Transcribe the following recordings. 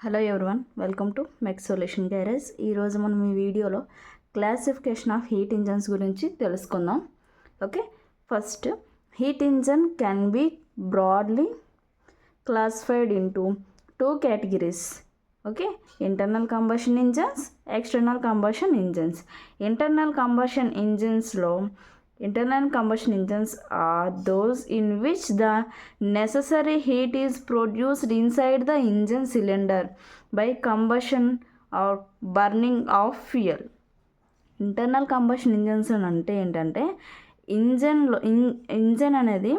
Hello everyone, welcome to mech solution garage. ఈరోజు మనం ఈ వీడియోలో క్లాసిఫికేషన్ ఆఫ్ హీట్ ఇంజన్స్ గురించి తెలుసుకుందాం. Okay, first heat engine can be broadly classified into two categories. Okay, internal combustion engines, external combustion engines. Internal combustion engines are those in which the necessary heat is produced inside the engine cylinder by combustion or burning of fuel. Internal combustion engines అంటే ఏంటంటే engine అనేది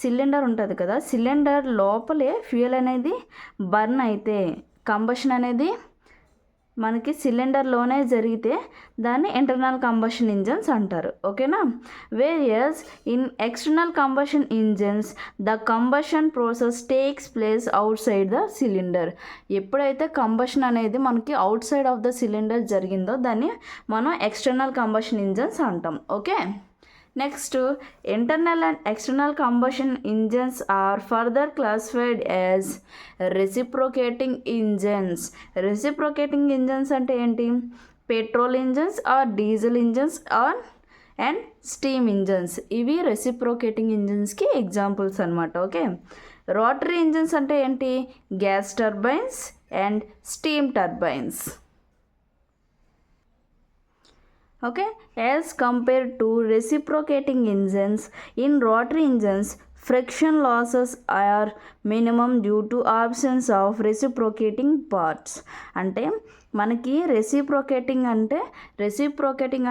cylinder ఉంటుంది కదా, cylinder లోపలే fuel అనేది burn అయితే combustion అనేది మనకి సిలిండర్లోనే జరిగితే దాన్ని ఇంటర్నల్ కంబషన్ ఇంజన్స్ అంటారు. ఓకేనా? Various in external combustion engines the combustion process takes place out side the cylinder. ఎప్పుడైతే కంబషన్ అనేది మనకి out side of the cylinder జరిగిందో దాన్ని మనం ఎక్స్టర్నల్ కంబషన్ ఇంజన్స్ అంటాం. Okay, next internal and external combustion engines are further classified as reciprocating engines. Reciprocating engines అంటే ఏంటి? Petrol engines or diesel engines and steam engines, ఇవి reciprocating ఇంజన్స్కి examples అనమాట. Okay, rotary engines అంటే ఏంటి? Gas turbines and steam turbines. Okay, as compared to reciprocating engines, in rotary engines friction losses are minimum due to absence of reciprocating parts. అంటే మనకి reciprocating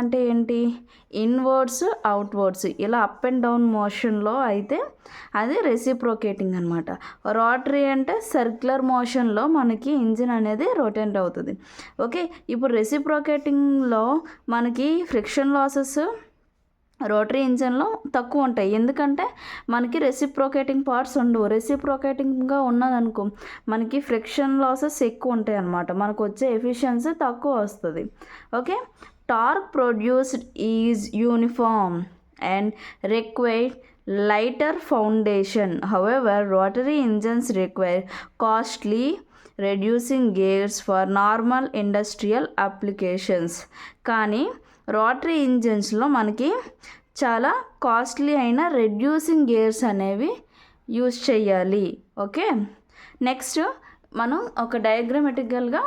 అంటే ఏంటి? Inwards outwards ఇలా up and down మోషన్లో అయితే అది రెసిప్రోకేటింగ్ అనమాట. Rotary అంటే సర్క్యులర్ మోషన్లో మనకి ఇంజిన్ అనేది రొటేట్ అవుతుంది. ఓకే, ఇప్పుడు రెసిప్రోకేటింగ్లో మనకి ఫ్రిక్షన్ లాసెస్ రోటరీ ఇంజన్లో తక్కువ ఉంటాయి, ఎందుకంటే మనకి రెసిప్రోకేటింగ్ పార్ట్స్ ఉండవు. రెసిప్రోకేటింగ్గా ఉన్నదనుకో మనకి ఫ్రిక్షన్ లాసెస్ ఎక్కువ ఉంటాయి అన్నమాట, మనకు వచ్చే ఎఫిషియన్సీ తక్కువ వస్తుంది. Okay, torque produced is uniform and require lighter foundation. However, rotary engines require costly reducing gears for normal industrial applications. కానీ రోటరీ ఇంజన్స్లో మనకి చాలా కాస్ట్లీ అయిన రెడ్యూసింగ్ గేర్స్ అనేవి యూజ్ చేయాలి. ఓకే, నెక్స్ట్ మనం ఒక డయాగ్రామెటికల్గా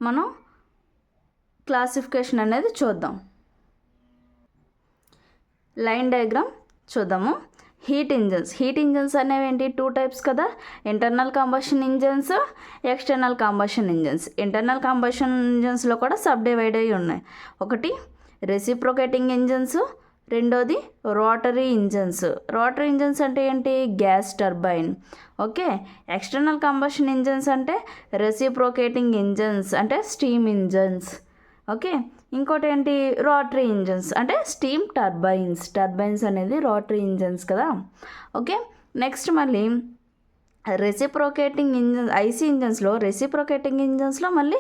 మనం క్లాసిఫికేషన్ అనేది చూద్దాం. లైన్ డయాగ్రామ్ చూద్దాము. హీట్ ఇంజన్స్ అనేవి ఏంటి? టూ టైప్స్ కదా, internal combustion engines, external combustion engines. Internal combustion ఇంజన్స్లో కూడా సబ్ డివైడ్ అయ్యి ఉన్నాయి. ఒకటి రెసిప్రోకేటింగ్ ఇంజన్స్, రెండోది రోటరీ ఇంజన్స్. రోటరీ ఇంజన్స్ అంటే ఏంటి? Gas turbine. Okay, external combustion engines అంటే రెసిప్రోకేటింగ్ ఇంజన్స్ అంటే స్టీమ్ ఇంజన్స్. ఓకే, ఇంకోటి ఏంటి? రోటరీ ఇంజన్స్ అంటే స్టీమ్ టర్బైన్స్ అనేది రోటరీ ఇంజన్స్ కదా. ఓకే, నెక్స్ట్ మళ్ళీ రెసిప్రోకేటింగ్ ఐసీ రెసిప్రోకేటింగ్ ఇంజన్స్లో మళ్ళీ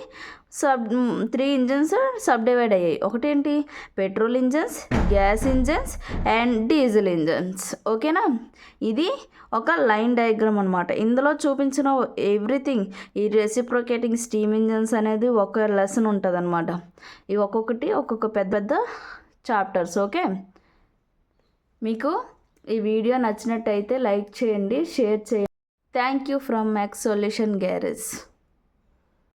3 ఇంజన్స్ సబ్ డివైడ్ అయ్యాయి. ఒకటి ఏంటి? Petrol engines, gas engines and diesel engines. ఓకేనా? ఇది ఒక లైన్ డయాగ్రామ్ అనమాట. ఇందులో చూపించిన ఎవ్రీథింగ్ ఈ రెసిప్రోకేటింగ్ స్టీమ్ ఇంజన్స్ అనేది ఒక లెసన్ ఉంటుంది అనమాట. ఇవి ఒక్కొక్క పెద్ద చాప్టర్స్. ఓకే, మీకు ఈ వీడియో నచ్చినట్టయితే లైక్ చేయండి, షేర్ చేయండి. Thank you from mech solution garage.